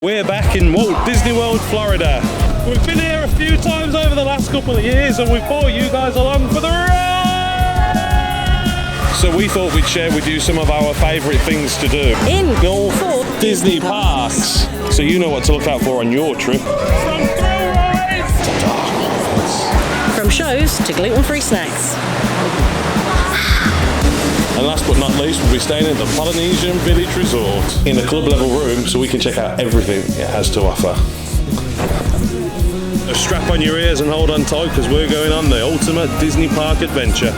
We're back in Walt Disney World, Florida. We've been here a few times over the last couple of years and we've brought you guys along for the ride! So we thought we'd share with you some of our favourite things to do in all 4 Disney parks. So you know what to look out for on your trip. From thrill rides to dark rides. From shows to gluten-free snacks. And last but not least, we'll be staying at the Polynesian Village Resort in a club level room so we can check out everything it has to offer. So strap on your ears and hold on tight because we're going on the ultimate Disney park adventure.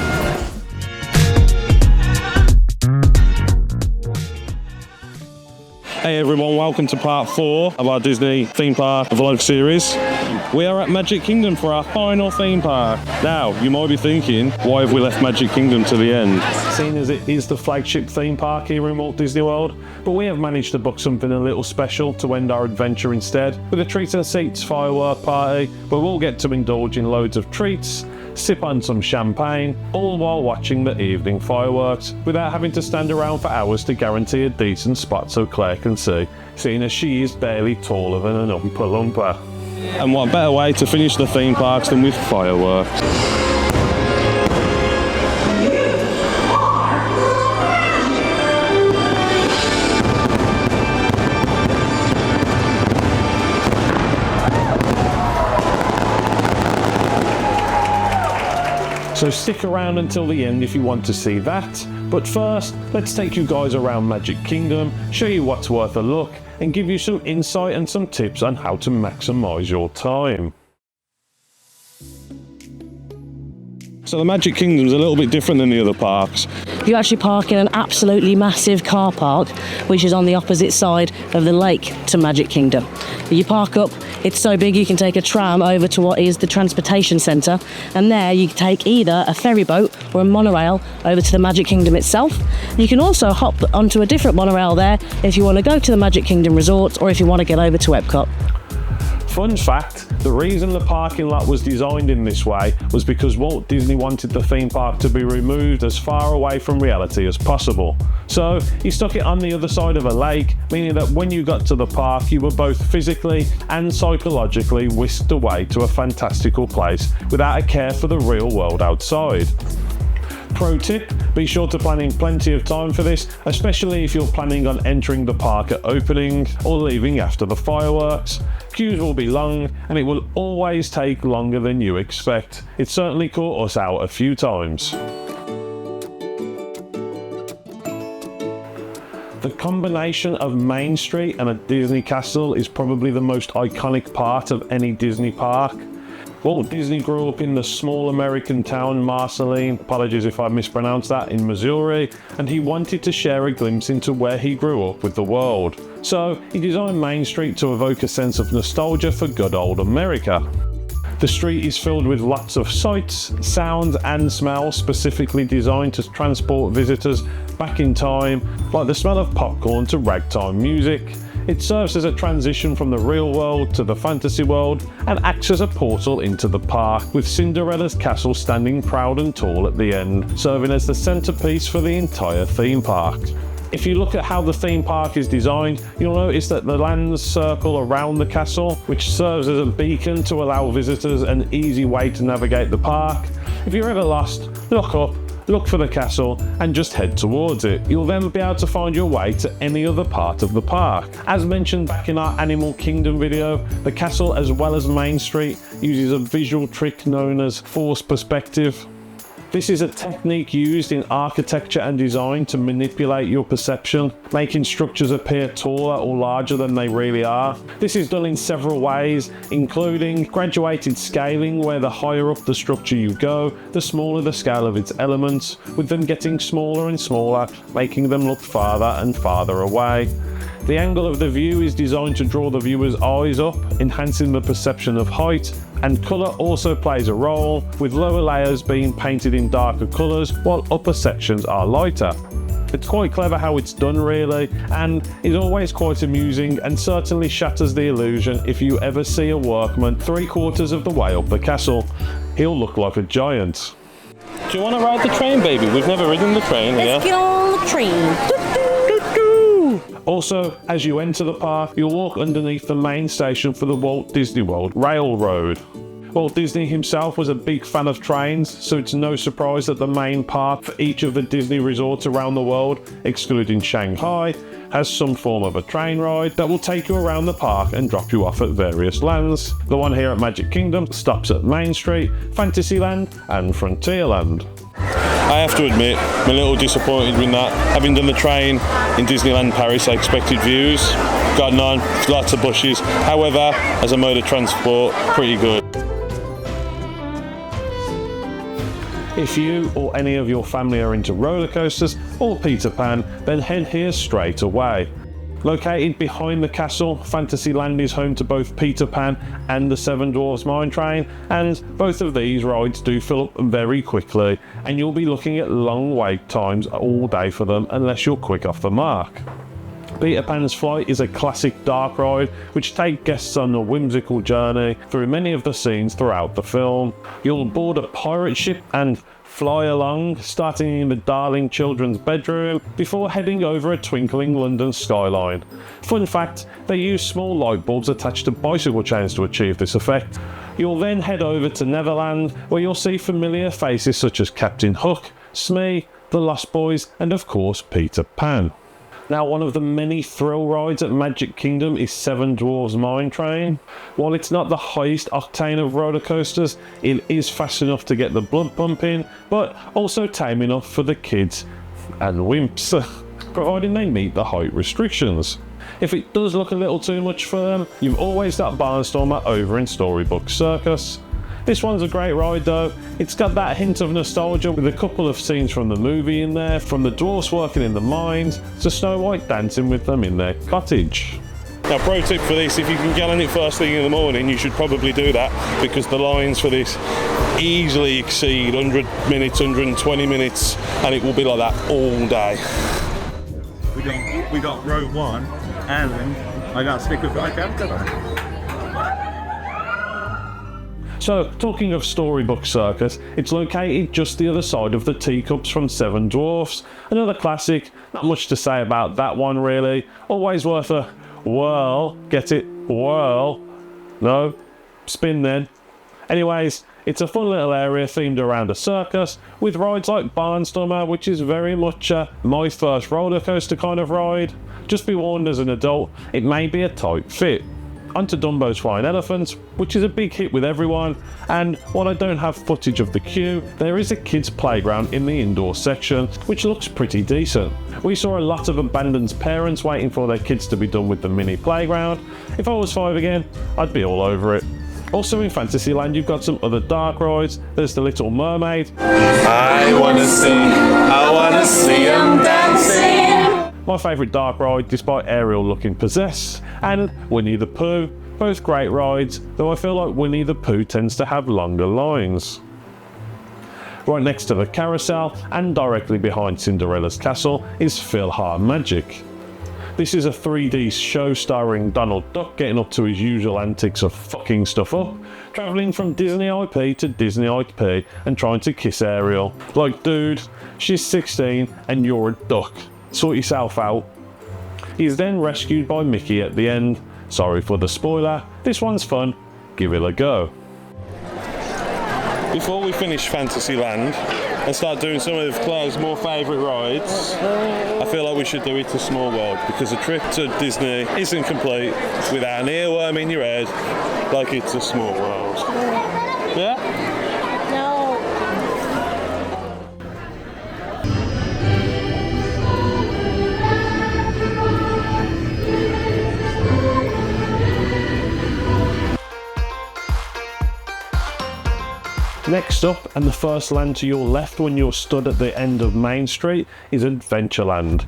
Hey everyone, welcome to part 4 of our Disney theme park vlog series. We are at Magic Kingdom for our final theme park. Now, you might be thinking, why have we left Magic Kingdom to the end? Seeing as it is the flagship theme park here in Walt Disney World, but we have managed to book something a little special to end our adventure instead, with a treats and seats firework party, where we'll get to indulge in loads of treats, sip on some champagne, all while watching the evening fireworks, without having to stand around for hours to guarantee a decent spot so Claire can see, seeing as she is barely taller than an Oompa Loompa. And what better way to finish the theme parks than with fireworks? So stick around until the end if you want to see that. But first, let's take you guys around Magic Kingdom, show you what's worth a look, and give you some insight and some tips on how to maximise your time. So the Magic Kingdom's a little bit different than the other parks. You actually park in an absolutely massive car park, which is on the opposite side of the lake to Magic Kingdom. You park up, it's so big you can take a tram over to what is the transportation centre, and there you can take either a ferry boat or a monorail over to the Magic Kingdom itself. You can also hop onto a different monorail there if you want to go to the Magic Kingdom Resort or if you want to get over to Epcot. Fun fact, the reason the parking lot was designed in this way was because Walt Disney wanted the theme park to be removed as far away from reality as possible. So he stuck it on the other side of a lake, meaning that when you got to the park you were both physically and psychologically whisked away to a fantastical place without a care for the real world outside. Pro tip, be sure to plan in plenty of time for this, especially if you're planning on entering the park at opening or leaving after the fireworks. Queues will be long and it will always take longer than you expect. It certainly caught us out a few times. The combination of Main Street and a Disney castle is probably the most iconic part of any Disney park. Walt Disney grew up in the small American town Marceline, apologies if I mispronounced that, in Missouri, and he wanted to share a glimpse into where he grew up with the world. So he designed Main Street to evoke a sense of nostalgia for good old America. The street is filled with lots of sights, sounds and smells specifically designed to transport visitors back in time, like the smell of popcorn to ragtime music. It serves as a transition from the real world to the fantasy world and acts as a portal into the park, with Cinderella's castle standing proud and tall at the end, serving as the centerpiece for the entire theme park. If you look at how the theme park is designed, you'll notice that the lands circle around the castle, which serves as a beacon to allow visitors an easy way to navigate the park. If you're ever lost, look up, look for the castle and just head towards it. You'll then be able to find your way to any other part of the park. As mentioned back in our Animal Kingdom video, the castle as well as Main Street uses a visual trick known as forced perspective. This is a technique used in architecture and design to manipulate your perception, making structures appear taller or larger than they really are. This is done in several ways, including graduated scaling, where the higher up the structure you go, the smaller the scale of its elements, with them getting smaller and smaller, making them look farther and farther away. The angle of the view is designed to draw the viewer's eyes up, enhancing the perception of height, and colour also plays a role, with lower layers being painted in darker colours while upper sections are lighter. It's quite clever how it's done really, and is always quite amusing and certainly shatters the illusion if you ever see a workman 3/4 of the way up the castle. He'll look like a giant. Do you want to ride the train, baby? We've never ridden the train here. Let's get on the train. Also, as you enter the park, you'll walk underneath the main station for the Walt Disney World Railroad. Walt Disney himself was a big fan of trains, so it's no surprise that the main park for each of the Disney resorts around the world, excluding Shanghai, has some form of a train ride that will take you around the park and drop you off at various lands. The one here at Magic Kingdom stops at Mainstreet, Fantasyland and Frontierland. I have to admit, I'm a little disappointed with that. Having done the train in Disneyland Paris, I expected views. Got none, lots of bushes. However, as a mode of transport, pretty good. If you or any of your family are into roller coasters or Peter Pan, then head here straight away. Located behind the castle, Fantasyland is home to both Peter Pan and the Seven Dwarfs Mine Train, and both of these rides do fill up very quickly, and you'll be looking at long wait times all day for them unless you're quick off the mark. Peter Pan's Flight is a classic dark ride which takes guests on a whimsical journey through many of the scenes throughout the film. You'll board a pirate ship and fly along, starting in the darling children's bedroom before heading over a twinkling London skyline. Fun fact, they use small light bulbs attached to bicycle chains to achieve this effect. You'll then head over to Neverland, where you'll see familiar faces such as Captain Hook, Smee, the Lost Boys and of course Peter Pan. Now, one of the many thrill rides at Magic Kingdom is Seven Dwarfs Mine Train. While it's not the highest octane of roller coasters, it is fast enough to get the blood pumping, but also tame enough for the kids and wimps, providing they meet the height restrictions. If it does look a little too much for them, you've always got Barnstormer over in Storybook Circus. This one's a great ride though. It's got that hint of nostalgia with a couple of scenes from the movie in there, from the dwarfs working in the mines to Snow White dancing with them in their cottage. Now, pro tip for this, if you can get on it first thing in the morning, you should probably do that, because the lines for this easily exceed 100 minutes, 120 minutes, and it will be like that all day. We got row 1, and I got to stick with right after. So, talking of Storybook Circus, it's located just the other side of the teacups from Seven Dwarfs. Another classic, not much to say about that one really. Always worth a whirl, get it? Whirl. No, spin then. Anyways, it's a fun little area themed around a circus, with rides like Barnstormer, which is very much my first roller coaster kind of ride. Just be warned, as an adult, it may be a tight fit. Onto Dumbo's Flying Elephants, which is a big hit with everyone, and while I don't have footage of the queue, there is a kids playground in the indoor section, which looks pretty decent. We saw a lot of abandoned parents waiting for their kids to be done with the mini playground. If I was 5 again, I'd be all over it. Also in Fantasyland, you've got some other dark rides. There's the Little Mermaid. I wanna see 'em dancing. My favourite dark ride, despite Ariel looking possessed, and Winnie the Pooh. Both great rides, though I feel like Winnie the Pooh tends to have longer lines. Right next to the carousel, and directly behind Cinderella's castle, is PhilharMagic. This is a 3D show starring Donald Duck getting up to his usual antics of fucking stuff up, travelling from Disney IP to Disney IP and trying to kiss Ariel. Like, dude, she's 16 and you're a duck. Sort yourself out. He's then rescued by Mickey at the end. Sorry for the spoiler, this one's fun, give it a go. Before we finish Fantasyland and start doing some of Claire's more favourite rides, I feel like we should do it to Small World, because a trip to Disney isn't complete without an earworm in your head like it's a Small World. Yeah? No. Next up, and the first land to your left when you're stood at the end of Main Street, is Adventureland.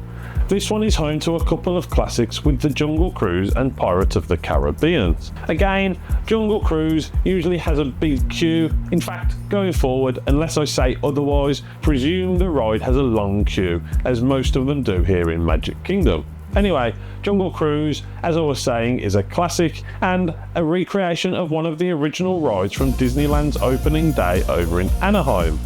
This one is home to a couple of classics with the Jungle Cruise and Pirates of the Caribbean. Again, Jungle Cruise usually has a big queue. In fact, going forward, unless I say otherwise, presume the ride has a long queue, as most of them do here in Magic Kingdom. Anyway, Jungle Cruise, as I was saying, is a classic and a recreation of one of the original rides from Disneyland's opening day over in Anaheim.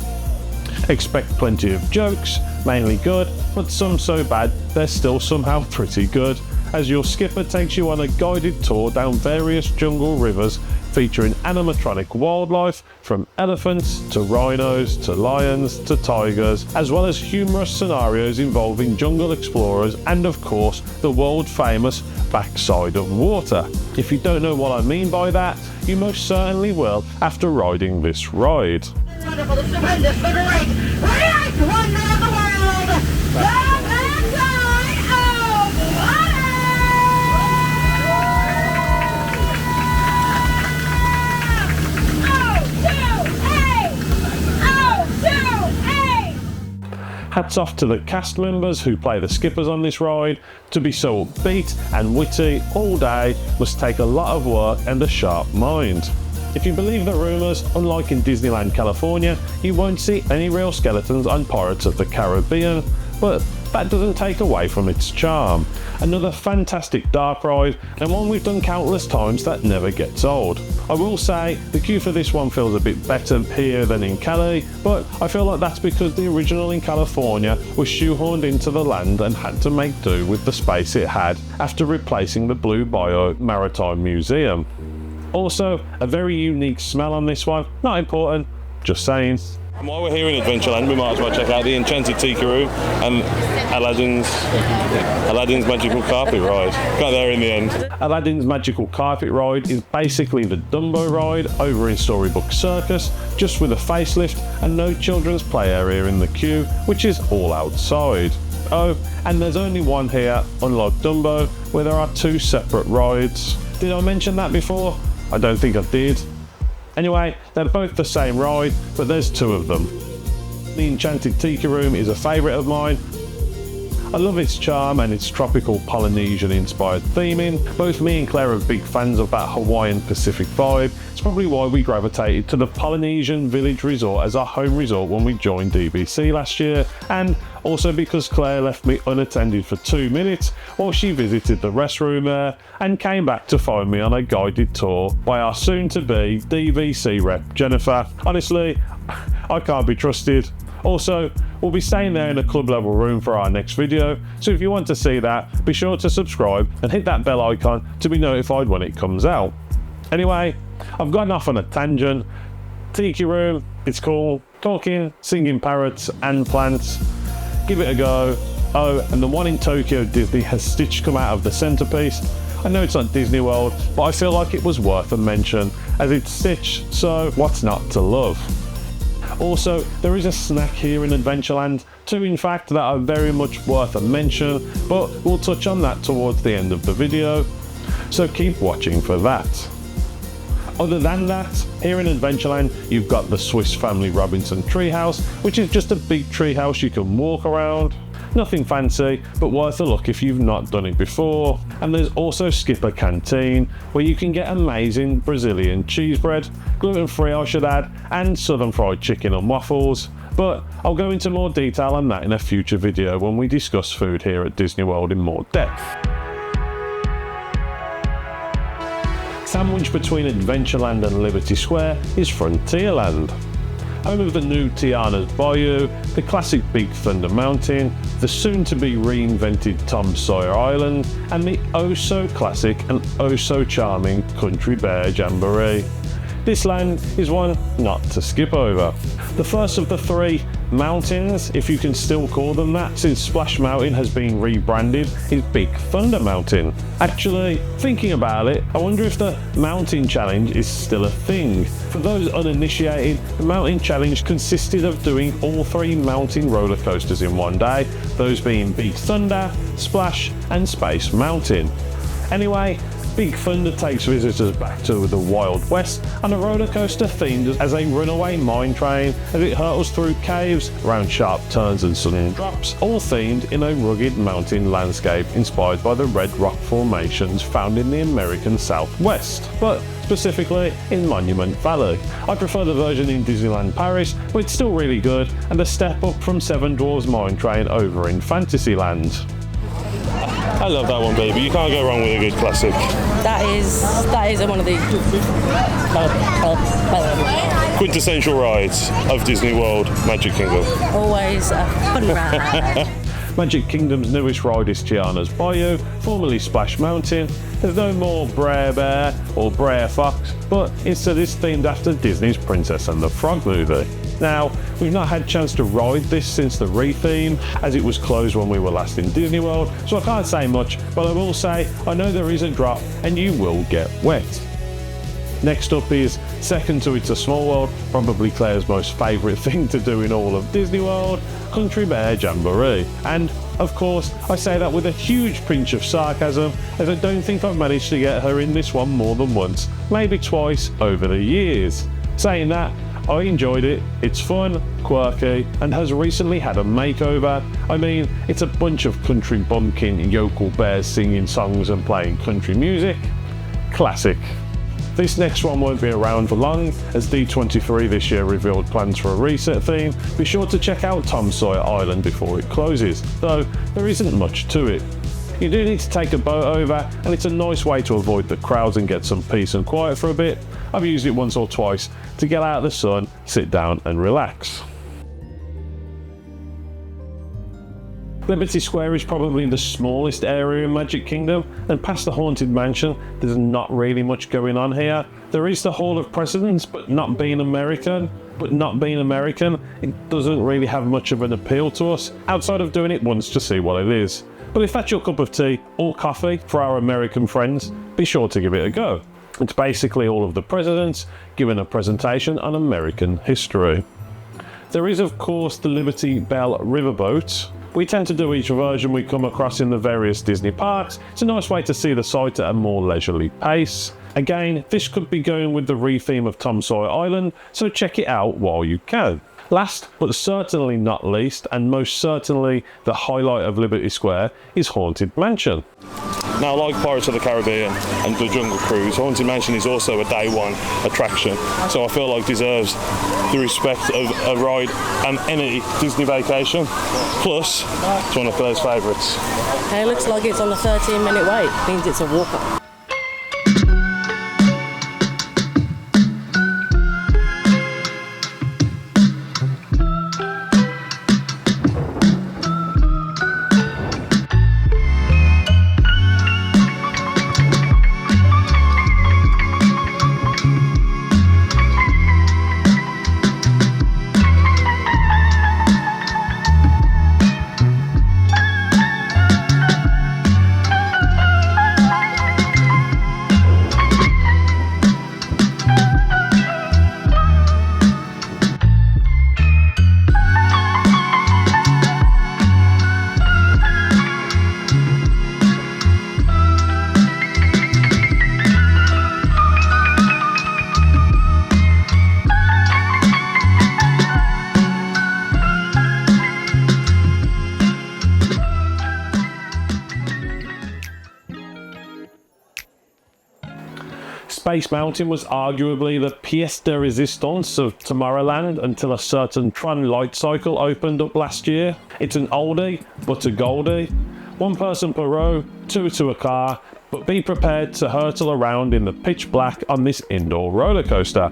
Expect plenty of jokes, mainly good, but some so bad they're still somehow pretty good, as your skipper takes you on a guided tour down various jungle rivers featuring animatronic wildlife from elephants to rhinos to lions to tigers, as well as humorous scenarios involving jungle explorers and of course the world famous backside of water. If you don't know what I mean by that, you most certainly will after riding this ride. Wonderful, the stupendous, the great, great wonder of the world, the backside of water! Hats off to the cast members who play the skippers on this ride. To be so upbeat and witty all day must take a lot of work and a sharp mind. If you believe the rumours, unlike in Disneyland California, you won't see any real skeletons on Pirates of the Caribbean, but that doesn't take away from its charm. Another fantastic dark ride, and one we've done countless times that never gets old. I will say, the queue for this one feels a bit better here than in Cali, but I feel like that's because the original in California was shoehorned into the land and had to make do with the space it had after replacing the Blue Bayou Maritime Museum. Also, a very unique smell on this one, not important, just saying. And while we're here in Adventureland, we might as well check out the Enchanted Tiki Room and Aladdin's Magical Carpet Ride. Got there in the end. Aladdin's Magical Carpet Ride is basically the Dumbo ride over in Storybook Circus, just with a facelift and no children's play area in the queue, which is all outside. Oh, and there's only one here, unlike Dumbo, where there are two separate rides. Did I mention that before? I don't think I did. Anyway, they're both the same ride, but there's two of them. The Enchanted Tiki Room is a favourite of mine. I love its charm and its tropical Polynesian inspired theming. Both me and Claire are big fans of that Hawaiian Pacific vibe. It's probably why we gravitated to the Polynesian Village Resort as our home resort when we joined DVC last year, and also because Claire left me unattended for 2 minutes while she visited the restroom there and came back to find me on a guided tour by our soon-to-be DVC rep Jennifer. Honestly, I can't be trusted. Also, we'll be staying there in a club level room for our next video, so if you want to see that, be sure to subscribe and hit that bell icon to be notified when it comes out. Anyway, I've gone off on a tangent. Tiki Room, it's cool. Talking, singing parrots and plants. Give it a go. Oh, and the one in Tokyo Disney has Stitch come out of the centerpiece. I know it's not Disney World, but I feel like it was worth a mention, as it's Stitch, so what's not to love? Also, there is a snack here in Adventureland, two in fact that are very much worth a mention, but we'll touch on that towards the end of the video, so keep watching for that. Other than that, here in Adventureland you've got the Swiss Family Robinson treehouse, which is just a big treehouse you can walk around. Nothing fancy, but worth a look if you've not done it before. And there's also Skipper Canteen, where you can get amazing Brazilian cheese bread, gluten-free I should add, and southern fried chicken and waffles. But I'll go into more detail on that in a future video when we discuss food here at Disney World in more depth. Sandwiched between Adventureland and Liberty Square is Frontierland. Home of the new Tiana's Bayou, the classic Big Thunder Mountain, the soon-to-be reinvented Tom Sawyer Island, and the oh-so-classic and oh-so-charming Country Bear Jamboree. This land is one not to skip over. The first of the three mountains, if you can still call them that since Splash Mountain has been rebranded, is Big Thunder Mountain. Actually, thinking about it, I wonder if the Mountain Challenge is still a thing. For those uninitiated, the Mountain Challenge consisted of doing all three mountain roller coasters in one day, those being Big Thunder, Splash and Space Mountain. Anyway, Big Thunder takes visitors back to the Wild West on a roller coaster themed as a runaway mine train as it hurtles through caves, around sharp turns and sudden drops, all themed in a rugged mountain landscape inspired by the red rock formations found in the American Southwest, but specifically in Monument Valley. I prefer the version in Disneyland Paris, but it's still really good and a step up from Seven Dwarfs Mine Train over in Fantasyland. I love that one, baby. You can't go wrong with a good classic. That is one of the Quintessential rides of Disney World Magic Kingdom. always a fun ride. Magic Kingdom's newest ride is Tiana's Bayou, formerly Splash Mountain. There's no more Brer Bear or Brer Fox, but instead it's themed after Disney's Princess and the Frog movie. Now, we've not had a chance to ride this since the retheme, as it was closed when we were last in Disney World, so I can't say much, but I will say I know there is a drop and you will get wet. Next up is second to It's a Small World, probably Claire's most favourite thing to do in all of Disney World, Country Bear Jamboree. And of course, I say that with a huge pinch of sarcasm, as I don't think I've managed to get her in this one more than once, maybe twice over the years. Saying that, I enjoyed it, it's fun, quirky, and has recently had a makeover. I mean, it's a bunch of country bumpkin yokel bears singing songs and playing country music. Classic. This next one won't be around for long, as D23 this year revealed plans for a reset theme. Be sure to check out Tom Sawyer Island before it closes, though there isn't much to it. You do need to take a boat over, and it's a nice way to avoid the crowds and get some peace and quiet for a bit. I've used it once or twice to get out of the sun, sit down and relax. Liberty Square is probably the smallest area in Magic Kingdom, and past the Haunted Mansion, there's not really much going on here. There is the Hall of Presidents, but not being American, it doesn't really have much of an appeal to us, outside of doing it once to see what it is. But if that's your cup of tea or coffee for our American friends, be sure to give it a go. It's basically all of the presidents giving a presentation on American history. There is of course the Liberty Bell Riverboat. We tend to do each version we come across in the various Disney parks. It's a nice way to see the site at a more leisurely pace. Again, this could be going with the retheme of Tom Sawyer Island, so check it out while you can. Last, but certainly not least, and most certainly the highlight of Liberty Square, is Haunted Mansion. Now, like Pirates of the Caribbean and the Jungle Cruise, Haunted Mansion is also a day one attraction, so I feel like deserves the respect of a ride and any Disney vacation. Plus, it's one of Claire's favourites. It looks like it's on a 13-minute wait, means it's a walk-up. Space Mountain was arguably the pièce de résistance of Tomorrowland until a certain Tron light cycle opened up last year. It's an oldie, but a goldie. One person per row, two to a car, but be prepared to hurtle around in the pitch black on this indoor roller coaster.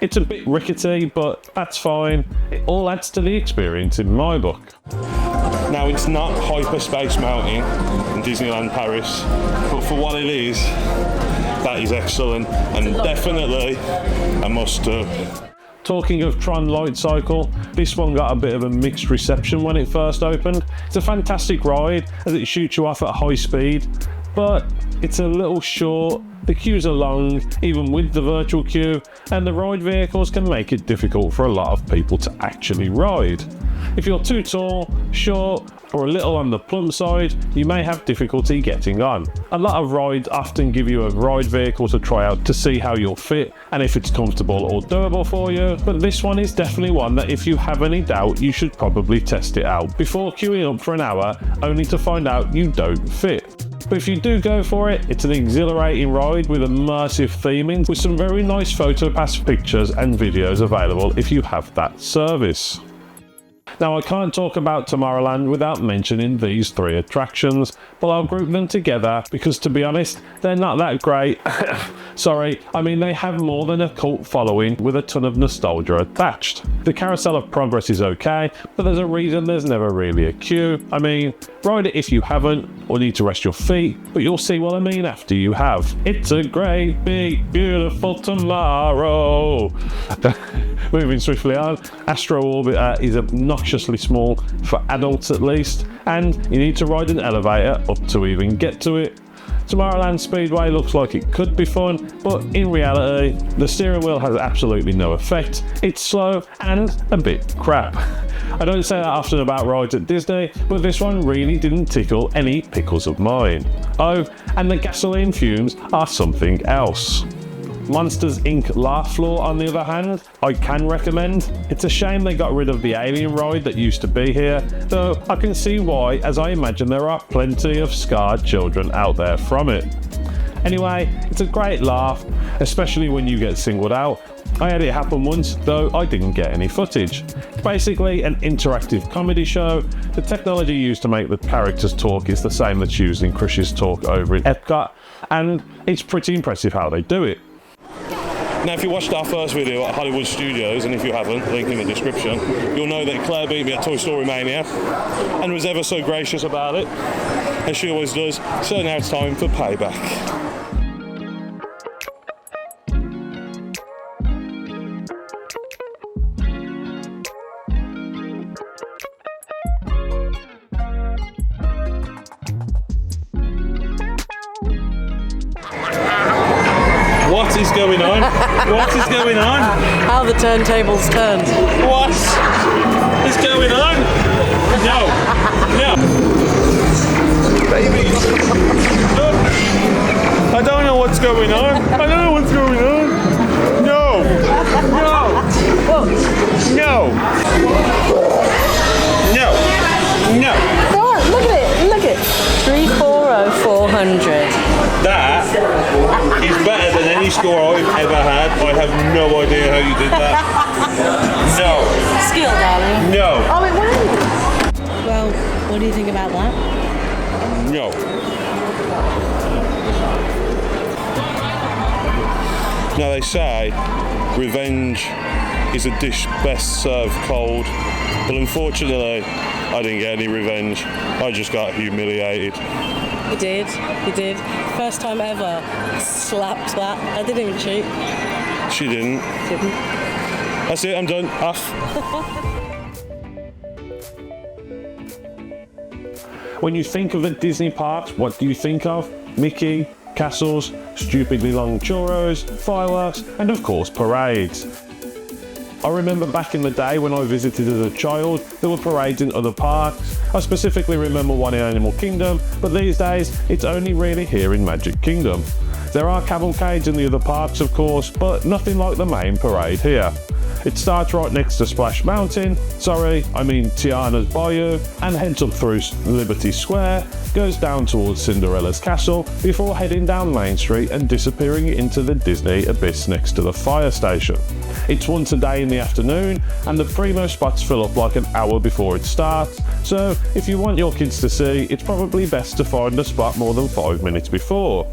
It's a bit rickety, but that's fine. It all adds to the experience in my book. Now, it's not Hyperspace Mountain in Disneyland Paris, but for what it is, that is excellent and definitely a must-do. Talking of Tron Light Cycle, this one got a bit of a mixed reception when it first opened. It's a fantastic ride as it shoots you off at high speed, but it's a little short, the queues are long, even with the virtual queue, and the ride vehicles can make it difficult for a lot of people to actually ride. If you're too tall, short, or a little on the plump side, you may have difficulty getting on. A lot of rides often give you a ride vehicle to try out to see how you'll fit and if it's comfortable or doable for you, but this one is definitely one that if you have any doubt, you should probably test it out before queuing up for an hour only to find out you don't fit. But if you do go for it, it's an exhilarating ride with immersive theming with some very nice PhotoPass pictures and videos available if you have that service. Now, I can't talk about Tomorrowland without mentioning these three attractions, but I'll group them together because, to be honest, they're not that great. Sorry, I mean they have more than a cult following with a ton of nostalgia attached. The Carousel of Progress is okay, but there's a reason there's never really a queue. I mean, ride it if you haven't or need to rest your feet, but you'll see what I mean after you have. It's a great, big, beautiful tomorrow. Moving swiftly on, Astro Orbiter is obnoxiously small, for adults at least, and you need to ride an elevator up to even get to it. Tomorrowland Speedway looks like it could be fun, but in reality, the steering wheel has absolutely no effect. It's slow and a bit crap. I don't say that often about rides at Disney, but this one really didn't tickle any pickles of mine. Oh, and the gasoline fumes are something else. Monsters Inc. Laugh Floor, on the other hand, I can recommend. It's a shame they got rid of the alien ride that used to be here, though I can see why, as I imagine there are plenty of scarred children out there from it. Anyway, it's a great laugh, especially when you get singled out. I had it happen once, though I didn't get any footage. It's basically an interactive comedy show. The technology used to make the characters talk is the same that's used in Crush's talk over in Epcot, and it's pretty impressive how they do it. Now, if you watched our first video at Hollywood Studios, and if you haven't, link in the description, you'll know that Claire beat me at Toy Story Mania and was ever so gracious about it, as she always does. So now it's time for payback. What is going on? What is going on? How the turntables turn. What is going on? No. No. Baby. No. I don't know what's going on. I don't know what's going on. No. No. No. No. No. Oh, look at it. Look at it. 340 400. That is better than any score I've ever had. I have no idea how you did that. No. Skill, darling. No. Oh, it went. Well, what do you think about that? No. Now they say revenge is a dish best served cold, but unfortunately I didn't get any revenge. I just got humiliated. You did. You did. First time ever. Slapped that. I didn't even cheat. She didn't. Didn't. That's it, I'm done. Off. When you think of the Disney parks, what do you think of? Mickey, castles, stupidly long churros, fireworks, and of course parades. I remember back in the day when I visited as a child, there were parades in other parks. I specifically remember one in Animal Kingdom, but these days it's only really here in Magic Kingdom. There are cavalcades in the other parks of course, but nothing like the main parade here. It starts right next to Splash Mountain, Tiana's Bayou, and heads up through Liberty Square, goes down towards Cinderella's castle, before heading down Main Street and disappearing into the Disney abyss next to the fire station. It's once a day in the afternoon, and the primo spots fill up like an hour before it starts, so if you want your kids to see, it's probably best to find a spot more than 5 minutes before.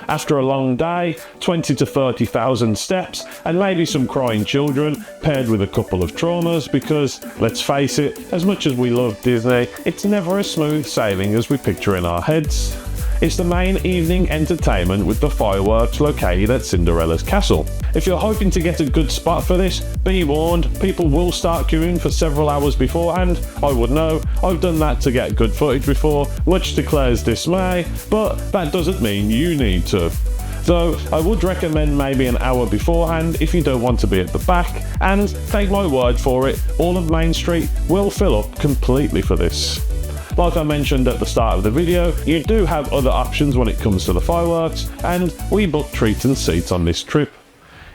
After a long day, 20 to 30,000 steps, and maybe some crying children, paired with a couple of traumas, because, let's face it, as much as we love Disney, it's never as smooth sailing as we picture in our heads. It's the main evening entertainment with the fireworks located at Cinderella's castle. If you're hoping to get a good spot for this, be warned, people will start queuing for several hours beforehand. I would know, I've done that to get good footage before, much to Claire's dismay, but that doesn't mean you need to. So I would recommend maybe an hour beforehand if you don't want to be at the back, and take my word for it, all of Main Street will fill up completely for this. Like I mentioned at the start of the video, you do have other options when it comes to the fireworks, and we booked treats and seats on this trip.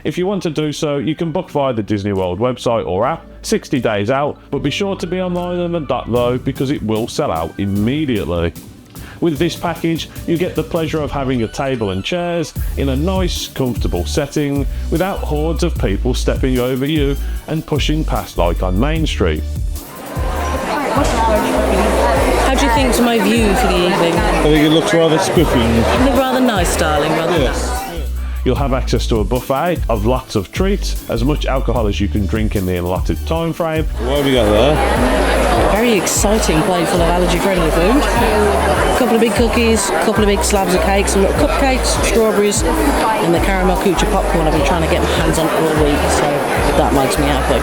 If you want to do so, you can book via the Disney World website or app, 60 days out, but be sure to be online on the dot though, because it will sell out immediately. With this package, you get the pleasure of having a table and chairs in a nice, comfortable setting without hordes of people stepping over you and pushing past like on Main Street. How do you think's my view for the evening? I think it looks rather spiffy. Rather nice, darling, rather nice. You'll have access to a buffet of lots of treats, as much alcohol as you can drink in the allotted time frame. What have we got there? Very exciting plate full of allergy-friendly food. A couple of big cookies, a couple of big slabs of cakes, some little cupcakes, strawberries, and the caramel coocher popcorn I've been trying to get my hands on all week, so that makes me happy.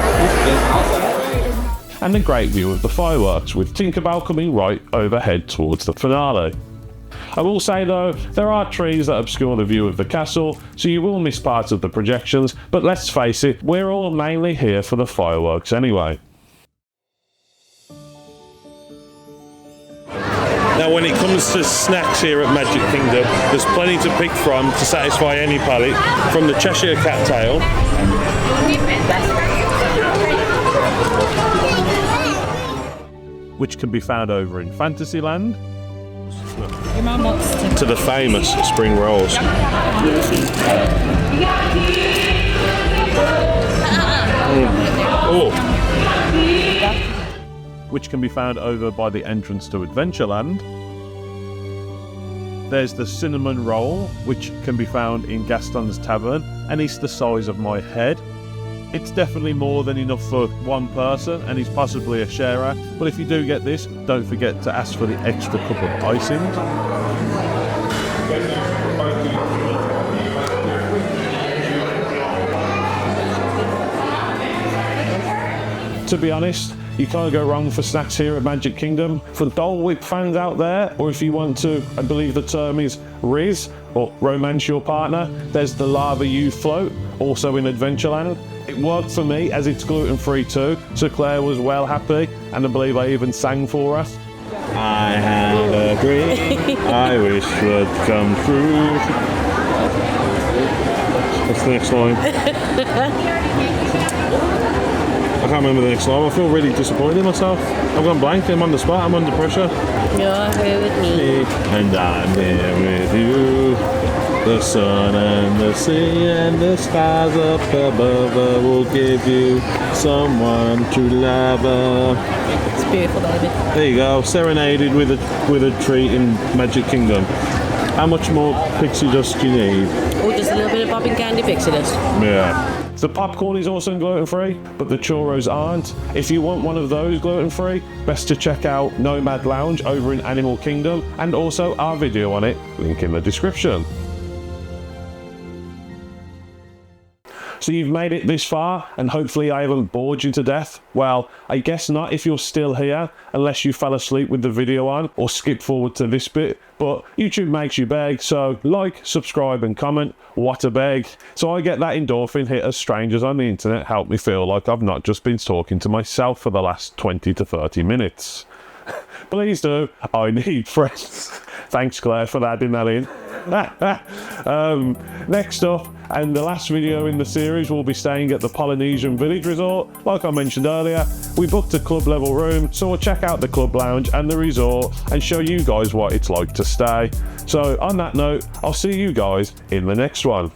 And a great view of the fireworks, with Tinkerbell coming right overhead towards the finale. I will say though, there are trees that obscure the view of the castle, so you will miss parts of the projections, but let's face it, we're all mainly here for the fireworks anyway. Now when it comes to snacks here at Magic Kingdom, there's plenty to pick from to satisfy any palate, from the Cheshire Cat tail, which can be found over in Fantasyland, to the famous spring rolls. which can be found over by the entrance to Adventureland. There's the cinnamon roll, which can be found in Gaston's Tavern, and it's the size of my head. It's definitely more than enough for one person, and he's possibly a sharer, but if you do get this, don't forget to ask for the extra cup of icing. To be honest, you can't go wrong for snacks here at Magic Kingdom. For the Dole Whip fans out there, or if you want to, I believe the term is Riz, or romance your partner, there's the Lava U float, also in Adventureland. It worked for me as it's gluten-free too, so Claire was well happy, and I believe I even sang for us. I had a dream I wish would come true. What's the next line? I can't remember the next line. I feel really disappointed in myself. I've gone blank. I'm on the spot. I'm under pressure. You're here with me. And I'm here with you. The sun and the sea and the stars up above will give you someone to love. It's beautiful, baby. There you go. Serenaded with a treat in Magic Kingdom. How much more pixie dust do you need? Or just a little bit of bobbing candy pixie dust. Yeah. The popcorn is also gluten-free, but the churros aren't. If you want one of those gluten-free, best to check out Nomad Lounge over in Animal Kingdom, and also our video on it, link in the description. So you've made it this far, and hopefully I haven't bored you to death. Well, I guess not if you're still here, unless you fell asleep with the video on, or skip forward to this bit. But YouTube makes you beg, so like, subscribe and comment. What a beg. So I get that endorphin hit as strangers on the internet help me feel like I've not just been talking to myself for the last 20 to 30 minutes. Please do. I need friends. Thanks, Claire, for adding that in. Next up, and the last video in the series, we'll be staying at the Polynesian Village Resort. Like I mentioned earlier, we booked a club level room, so we'll check out the club lounge and the resort and show you guys what it's like to stay. So on that note, I'll see you guys in the next one.